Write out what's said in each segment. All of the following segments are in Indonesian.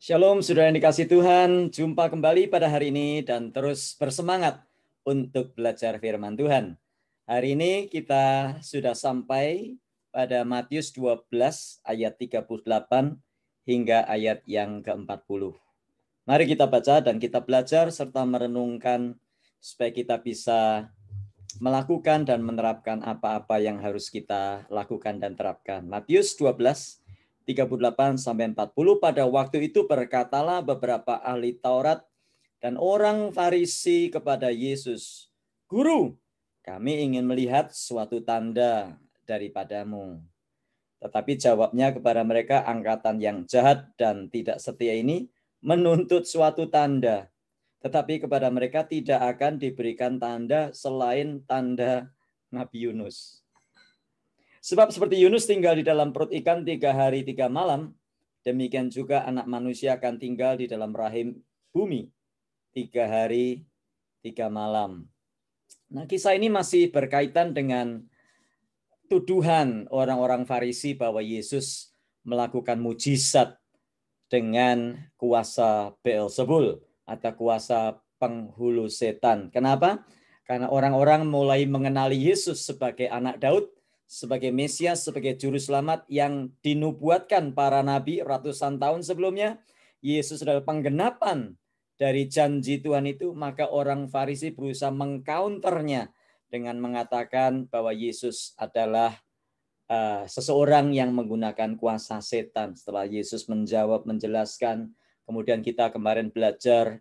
Shalom, saudara yang dikasih Tuhan. Jumpa kembali pada hari ini dan terus bersemangat untuk belajar firman Tuhan. Hari ini kita sudah sampai pada Matius 12 ayat 38 hingga ayat yang ke-40. Mari kita baca dan kita belajar serta merenungkan supaya kita bisa melakukan dan menerapkan apa-apa yang harus kita lakukan dan terapkan. Matius 12 38 sampai 40. Pada waktu itu berkatalah beberapa ahli Taurat dan orang Farisi kepada Yesus, "Guru, kami ingin melihat suatu tanda daripadamu." Tetapi jawabnya kepada mereka, angkatan yang jahat dan tidak setia ini menuntut suatu tanda. Tetapi kepada mereka tidak akan diberikan tanda selain tanda Nabi Yunus. Sebab seperti Yunus tinggal di dalam perut ikan 3 hari 3 malam, demikian juga anak manusia akan tinggal di dalam rahim bumi 3 hari 3 malam. Nah, kisah ini masih berkaitan dengan tuduhan orang-orang Farisi bahwa Yesus melakukan mujizat dengan kuasa Beelzebul atau kuasa penghulu setan. Kenapa? Karena orang-orang mulai mengenali Yesus sebagai anak Daud, sebagai Mesias, sebagai juru selamat yang dinubuatkan para nabi ratusan tahun sebelumnya. Yesus adalah penggenapan dari janji Tuhan itu, maka orang Farisi berusaha mengcounternya dengan mengatakan bahwa Yesus adalah seseorang yang menggunakan kuasa setan. Setelah Yesus menjawab, menjelaskan, kemudian kita kemarin belajar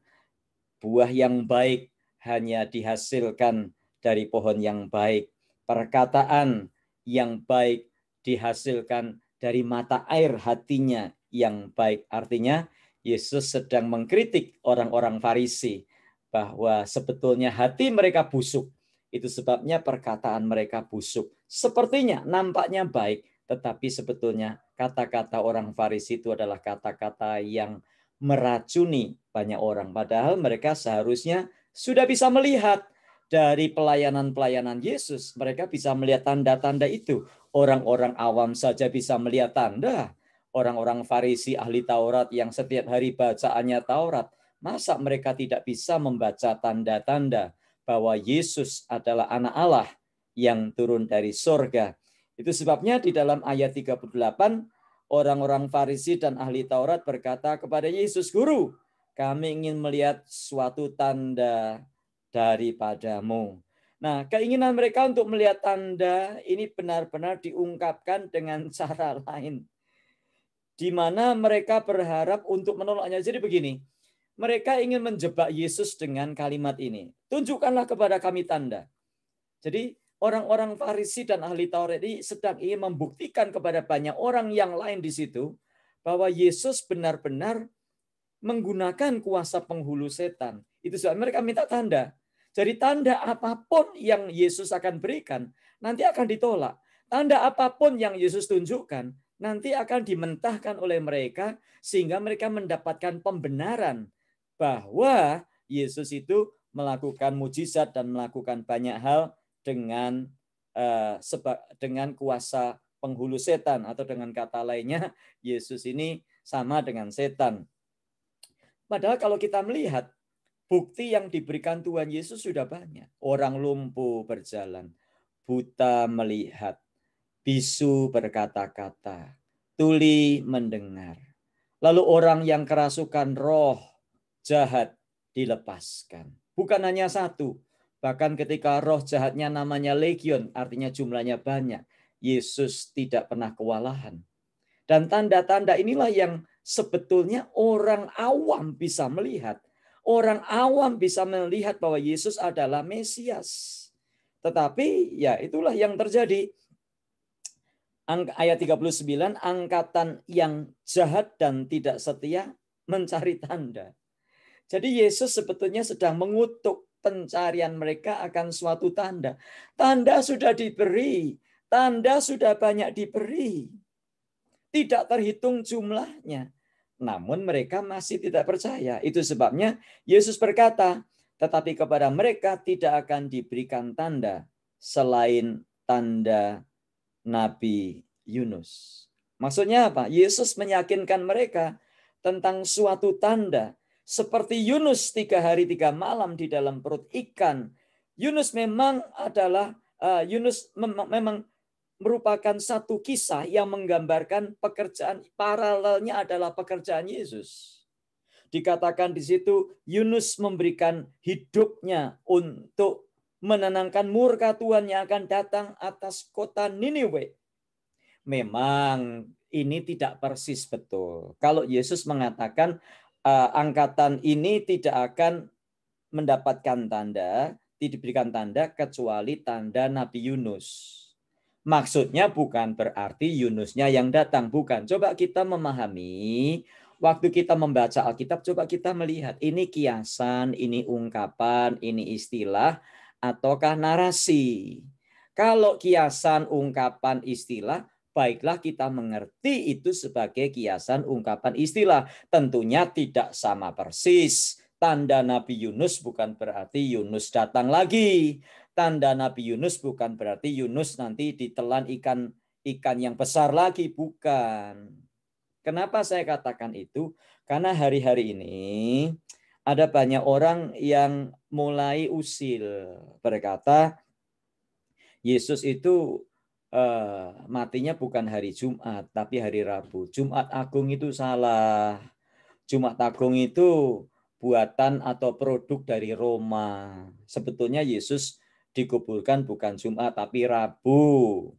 buah yang baik hanya dihasilkan dari pohon yang baik. Perkataan yang baik dihasilkan dari mata air hatinya yang baik. Artinya Yesus sedang mengkritik orang-orang Farisi bahwa sebetulnya hati mereka busuk. Itu sebabnya perkataan mereka busuk. Sepertinya nampaknya baik, tetapi sebetulnya kata-kata orang Farisi itu adalah kata-kata yang meracuni banyak orang. Padahal mereka seharusnya sudah bisa melihat dari pelayanan-pelayanan Yesus. Mereka bisa melihat tanda-tanda itu. Orang-orang awam saja bisa melihat tanda. Orang-orang Farisi ahli Taurat yang setiap hari bacaannya Taurat. Masa mereka tidak bisa membaca tanda-tanda bahwa Yesus adalah anak Allah yang turun dari surga. Itu sebabnya di dalam ayat 38, orang-orang Farisi dan ahli Taurat berkata kepada Yesus, "Guru, kami ingin melihat suatu tanda daripadamu." Nah, keinginan mereka untuk melihat tanda ini benar-benar diungkapkan dengan cara lain, di mana mereka berharap untuk menolaknya. Jadi begini, mereka ingin menjebak Yesus dengan kalimat ini, "Tunjukkanlah kepada kami tanda." Jadi orang-orang Farisi dan ahli Taurat ini sedang ingin membuktikan kepada banyak orang yang lain di situ bahwa Yesus benar-benar menggunakan kuasa penghulu setan. Itu sebab mereka minta tanda. Jadi tanda apapun yang Yesus akan berikan, nanti akan ditolak. Tanda apapun yang Yesus tunjukkan, nanti akan dimentahkan oleh mereka, sehingga mereka mendapatkan pembenaran bahwa Yesus itu melakukan mujizat dan melakukan banyak hal dengan kuasa penghulu setan, atau dengan kata lainnya, Yesus ini sama dengan setan. Padahal kalau kita melihat, bukti yang diberikan Tuhan Yesus sudah banyak. Orang lumpuh berjalan, buta melihat, bisu berkata-kata, tuli mendengar. Lalu orang yang kerasukan roh jahat dilepaskan. Bukan hanya satu, bahkan ketika roh jahatnya namanya legion, artinya jumlahnya banyak, Yesus tidak pernah kewalahan. Dan tanda-tanda inilah yang sebetulnya orang awam bisa melihat. Orang awam bisa melihat bahwa Yesus adalah Mesias. Tetapi ya itulah yang terjadi. Ayat 39, angkatan yang jahat dan tidak setia mencari tanda. Jadi Yesus sebetulnya sedang mengutuk pencarian mereka akan suatu tanda. Tanda sudah diberi, tanda sudah banyak diberi. Tidak terhitung jumlahnya. Namun mereka masih tidak percaya. Itu sebabnya Yesus berkata, tetapi kepada mereka tidak akan diberikan tanda selain tanda Nabi Yunus. Maksudnya apa? Yesus meyakinkan mereka tentang suatu tanda. Seperti Yunus 3 hari 3 malam di dalam perut ikan. Yunus memang memang merupakan satu kisah yang menggambarkan pekerjaan, paralelnya adalah pekerjaan Yesus. Dikatakan di situ Yunus memberikan hidupnya untuk menenangkan murka Tuhan yang akan datang atas kota Niniwe. Memang ini tidak persis betul. Kalau Yesus mengatakan angkatan ini tidak akan mendapatkan tanda, tidak diberikan tanda kecuali tanda Nabi Yunus. Maksudnya bukan berarti Yunusnya yang datang, bukan. Coba kita memahami, waktu kita membaca Alkitab, coba kita melihat ini kiasan, ini ungkapan, ini istilah, ataukah narasi. Kalau kiasan, ungkapan, istilah, baiklah kita mengerti itu sebagai kiasan, ungkapan, istilah. Tentunya tidak sama persis. Tanda Nabi Yunus bukan berarti Yunus datang lagi. Tanda Nabi Yunus bukan berarti Yunus nanti ditelan ikan yang besar lagi, bukan. Kenapa saya katakan itu? Karena hari-hari ini ada banyak orang yang mulai usil berkata Yesus itu matinya bukan hari Jumat tapi hari Rabu. Jumat Agung itu salah. Jumat Agung itu buatan atau produk dari Roma. Sebetulnya Yesus dikuburkan bukan Jumat tapi Rabu.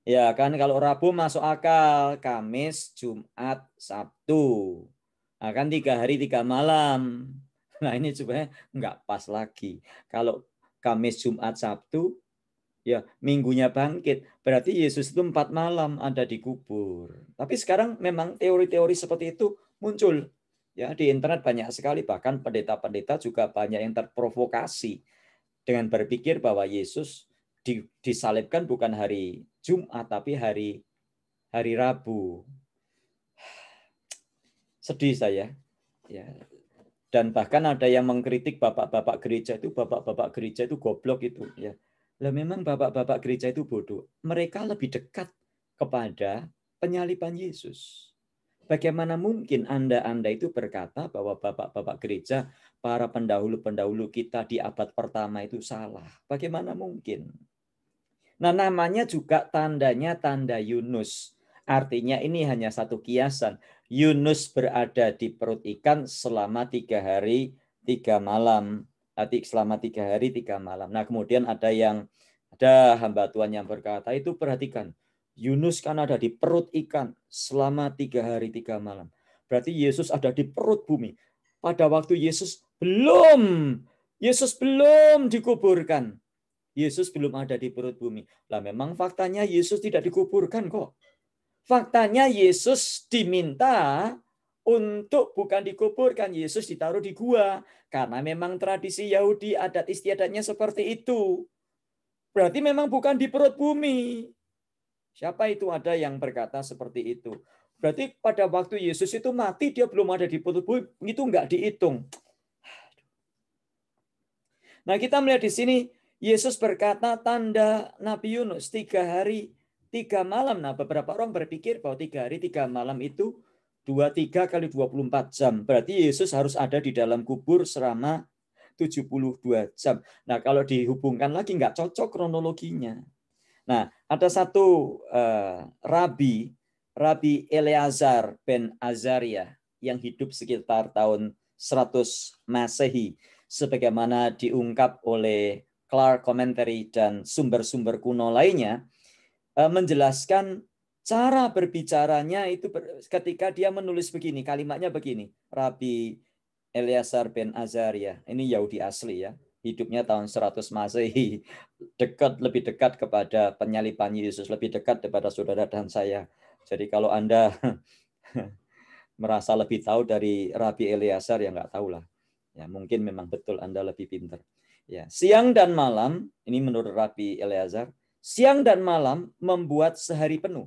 Ya kan, kalau Rabu masuk akal, Kamis, Jumat, Sabtu. Nah, kan 3 hari 3 malam. Nah ini sebenarnya nggak pas lagi. Kalau Kamis, Jumat, Sabtu, ya minggunya bangkit. Berarti Yesus itu 4 malam ada di kubur. Tapi sekarang memang teori-teori seperti itu muncul. Ya, di internet banyak sekali, bahkan pendeta-pendeta juga banyak yang terprovokasi dengan berpikir bahwa Yesus disalibkan bukan hari Jumat tapi hari Rabu. Sedih saya. Ya. Dan bahkan ada yang mengkritik bapak-bapak gereja itu goblok itu. Ya. Lah memang bapak-bapak gereja itu bodoh. Mereka lebih dekat kepada penyaliban Yesus. Bagaimana mungkin Anda itu berkata bahwa bapak-bapak gereja, para pendahulu-pendahulu kita di abad pertama itu salah? Bagaimana mungkin? Nah, namanya juga tandanya tanda Yunus. Artinya ini hanya satu kiasan. Yunus berada di perut ikan selama 3 hari 3 malam. Selama 3 hari 3 malam. Nah, kemudian ada hamba Tuhan yang berkata, itu perhatikan. Yunus kan ada di perut ikan selama 3 hari 3 malam. Berarti Yesus ada di perut bumi. Pada waktu Yesus belum dikuburkan. Yesus belum ada di perut bumi. Lah memang faktanya Yesus tidak dikuburkan kok. Faktanya Yesus diminta untuk bukan dikuburkan. Yesus ditaruh di gua. Karena memang tradisi Yahudi adat istiadatnya seperti itu. Berarti memang bukan di perut bumi. Siapa itu ada yang berkata seperti itu? Berarti pada waktu Yesus itu mati, dia belum ada di perut bumi. Itu enggak dihitung. Nah, kita melihat di sini, Yesus berkata tanda Nabi Yunus 3 hari 3 malam. Nah, beberapa orang berpikir bahwa 3 hari 3 malam itu 23 kali 24 jam. Berarti Yesus harus ada di dalam kubur selama 72 jam. Nah, kalau dihubungkan lagi nggak cocok kronologinya. Nah, ada satu Rabi Eleazar ben Azaria yang hidup sekitar tahun 100 Masehi. Sebagaimana diungkap oleh Clark Commentary dan sumber-sumber kuno lainnya, menjelaskan cara berbicaranya itu ketika dia menulis begini, kalimatnya begini, Rabi Eleazar ben Azaria, ini Yahudi asli ya, hidupnya tahun 100 Masehi, lebih dekat kepada penyaliban Yesus, lebih dekat daripada saudara dan saya. Jadi kalau Anda merasa lebih tahu dari Rabi Eleazar, ya nggak tahu lah. Ya, mungkin memang betul Anda lebih pintar. Ya, siang dan malam, ini menurut Rabi Eleazar, siang dan malam membuat sehari penuh.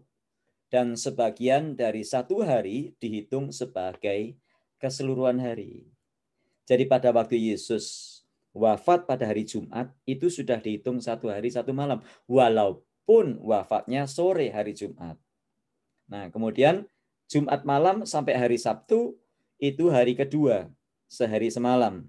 Dan sebagian dari 1 hari dihitung sebagai keseluruhan hari. Jadi pada waktu Yesus wafat pada hari Jumat, itu sudah dihitung 1 hari 1 malam. Walaupun wafatnya sore hari Jumat. Nah, kemudian Jumat malam sampai hari Sabtu, itu hari kedua, sehari semalam.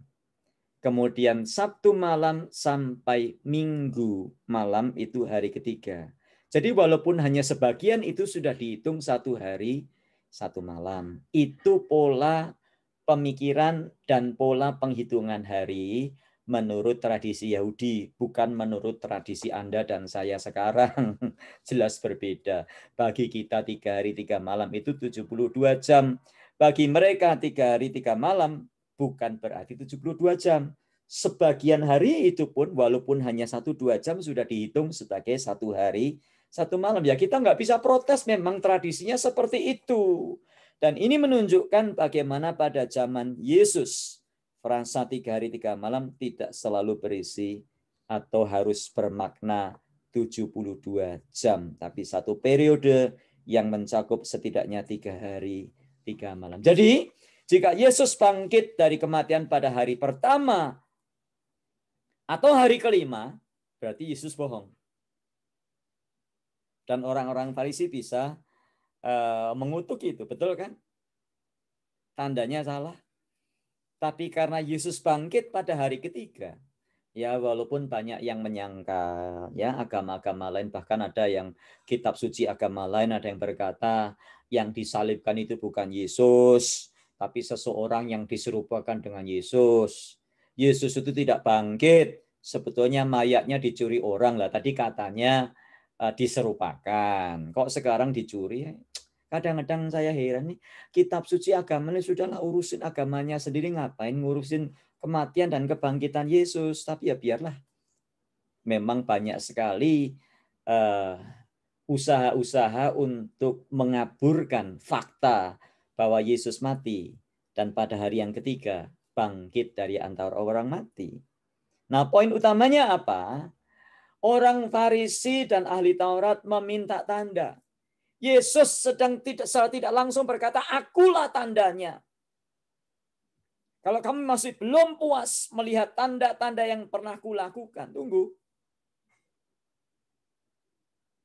Kemudian Sabtu malam sampai Minggu malam itu hari ketiga. Jadi walaupun hanya sebagian itu sudah dihitung 1 hari, 1 malam. Itu pola pemikiran dan pola penghitungan hari menurut tradisi Yahudi, bukan menurut tradisi Anda dan saya sekarang. Jelas berbeda. Bagi kita 3 hari 3 malam itu 72 jam. Bagi mereka 3 hari 3 malam bukan berarti 72 jam. Sebagian hari itu pun walaupun hanya 1-2 jam sudah dihitung sebagai 1 hari 1 malam. Ya kita nggak bisa protes, memang tradisinya seperti itu. Dan ini menunjukkan bagaimana pada zaman Yesus frasa 3 hari 3 malam tidak selalu berisi atau harus bermakna 72 jam. Tapi satu periode yang mencakup setidaknya 3 hari 3 malam. Jadi jika Yesus bangkit dari kematian pada hari pertama atau hari kelima, berarti Yesus bohong. Dan orang-orang Farisi bisa mengutuk itu, betul kan? Tandanya salah. Tapi karena Yesus bangkit pada hari ketiga, ya walaupun banyak yang menyangka, ya agama-agama lain, bahkan ada yang kitab suci agama lain ada yang berkata yang disalibkan itu bukan Yesus, tapi seseorang yang diserupakan dengan Yesus. Yesus itu tidak bangkit, sebetulnya mayatnya dicuri orang lah. Tadi katanya diserupakan, kok sekarang dicuri? Kadang-kadang saya heran nih, kitab suci agama ini sudahlah urusin agamanya sendiri, ngapain ngurusin kematian dan kebangkitan Yesus. Tapi ya biarlah. Memang banyak sekali usaha-usaha untuk mengaburkan fakta bahwa Yesus mati dan pada hari yang ketiga bangkit dari antara orang mati. Nah, poin utamanya apa? Orang Farisi dan ahli Taurat meminta tanda. Yesus secara tidak langsung berkata, akulah tandanya. Kalau kamu masih belum puas melihat tanda-tanda yang pernah kulakukan, tunggu.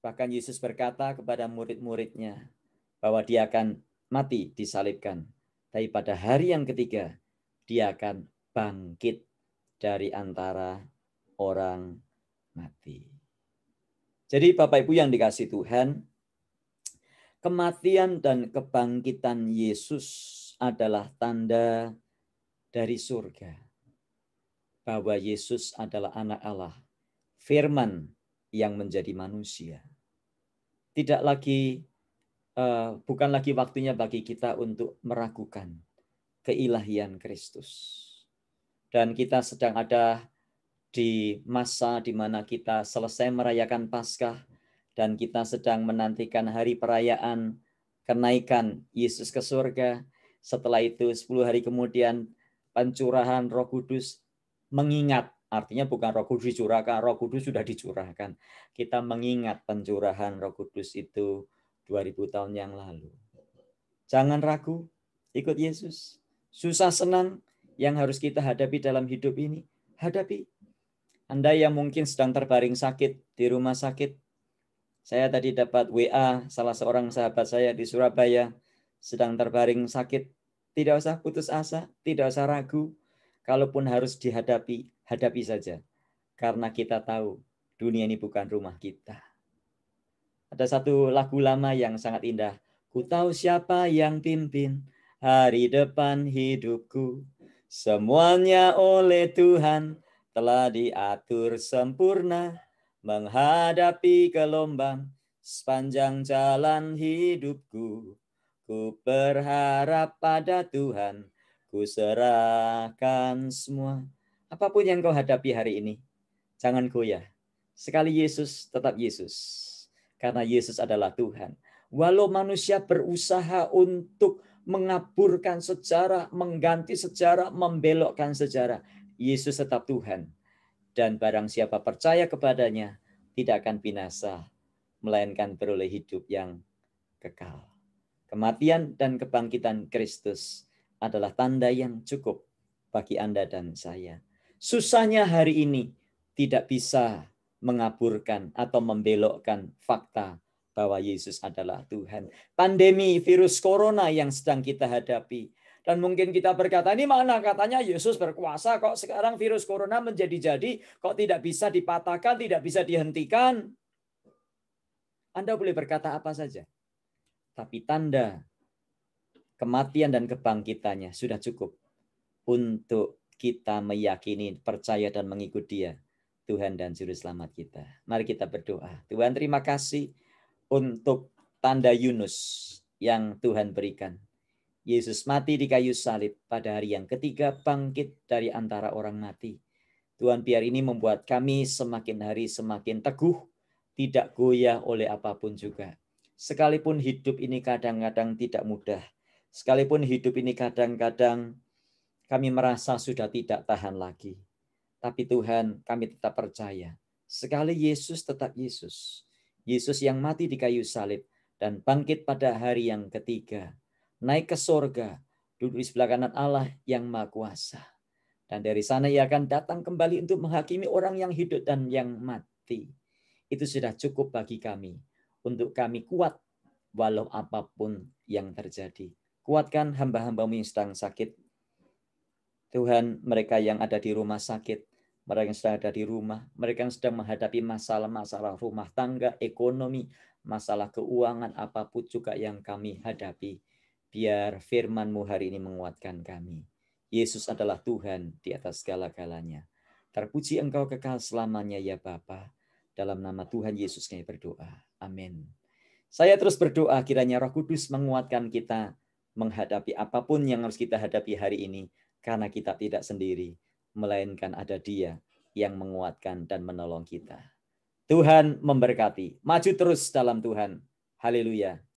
Bahkan Yesus berkata kepada murid-muridnya bahwa dia akan mati disalibkan. Tapi pada hari yang ketiga, dia akan bangkit dari antara orang mati. Jadi Bapak Ibu yang dikasihi Tuhan, kematian dan kebangkitan Yesus adalah tanda dari surga bahwa Yesus adalah anak Allah, firman yang menjadi manusia. Tidak lagi bukan lagi waktunya bagi kita untuk meragukan keilahian Kristus. Dan kita sedang ada di masa di mana kita selesai merayakan Paskah dan kita sedang menantikan hari perayaan kenaikan Yesus ke surga. Setelah itu 10 hari kemudian pencurahan Roh Kudus, mengingat, artinya bukan Roh Kudus dicurahkan, Roh Kudus sudah dicurahkan. Kita mengingat pencurahan Roh Kudus itu 2000 tahun yang lalu. Jangan ragu, ikut Yesus. Susah senang yang harus kita hadapi dalam hidup ini, hadapi. Anda yang mungkin sedang terbaring sakit di rumah sakit, saya tadi dapat WA salah seorang sahabat saya di Surabaya sedang terbaring sakit. Tidak usah putus asa, tidak usah ragu. Kalaupun harus dihadapi, hadapi saja. Karena kita tahu dunia ini bukan rumah kita. Ada satu lagu lama yang sangat indah. Ku tahu siapa yang pimpin hari depan hidupku. Semuanya oleh Tuhan telah diatur sempurna. Menghadapi gelombang sepanjang jalan hidupku. Ku berharap pada Tuhan. Ku serahkan semua. Apapun yang kau hadapi hari ini, jangan goyah. Sekali Yesus, tetap Yesus. Karena Yesus adalah Tuhan. Walau manusia berusaha untuk mengaburkan sejarah, mengganti sejarah, membelokkan sejarah, Yesus tetap Tuhan. Dan barang siapa percaya kepadanya, tidak akan binasa, melainkan beroleh hidup yang kekal. Kematian dan kebangkitan Kristus adalah tanda yang cukup bagi Anda dan saya. Susahnya hari ini tidak bisa mengaburkan atau membelokkan fakta bahwa Yesus adalah Tuhan. Pandemi virus corona yang sedang kita hadapi Dan mungkin kita berkata, ini mana katanya Yesus berkuasa, kok sekarang virus corona menjadi-jadi, kok tidak bisa dipatahkan, tidak bisa dihentikan. Anda boleh berkata apa saja. Tapi tanda kematian dan kebangkitannya sudah cukup untuk kita meyakini, percaya dan mengikut Dia, Tuhan dan Juru Selamat kita. Mari kita berdoa. Tuhan, terima kasih untuk tanda Yunus yang Tuhan berikan. Yesus mati di kayu salib pada hari yang ketiga, bangkit dari antara orang mati. Tuhan, biar ini membuat kami semakin hari semakin teguh, tidak goyah oleh apapun juga. Sekalipun hidup ini kadang-kadang tidak mudah, sekalipun hidup ini kadang-kadang kami merasa sudah tidak tahan lagi. Tapi Tuhan, kami tetap percaya. Sekali Yesus tetap Yesus. Yesus yang mati di kayu salib dan bangkit pada hari yang ketiga. Naik ke sorga, duduk di sebelah kanan Allah yang Maha Kuasa. Dan dari sana ia akan datang kembali untuk menghakimi orang yang hidup dan yang mati. Itu sudah cukup bagi kami. Untuk kami kuat walau apapun yang terjadi. Kuatkan hamba-hambamu yang sedang sakit. Tuhan, mereka yang ada di rumah sakit, mereka yang sedang ada di rumah, mereka yang sedang menghadapi masalah-masalah rumah tangga, ekonomi, masalah keuangan, apapun juga yang kami hadapi. Biar firman-Mu hari ini menguatkan kami. Yesus adalah Tuhan di atas segala-galanya. Terpuji Engkau kekal selamanya ya Bapa. Dalam nama Tuhan Yesus kami berdoa. Amin. Saya terus berdoa kiranya Roh Kudus menguatkan kita menghadapi apapun yang harus kita hadapi hari ini. Karena kita tidak sendiri, melainkan ada Dia yang menguatkan dan menolong kita. Tuhan memberkati. Maju terus dalam Tuhan. Haleluya.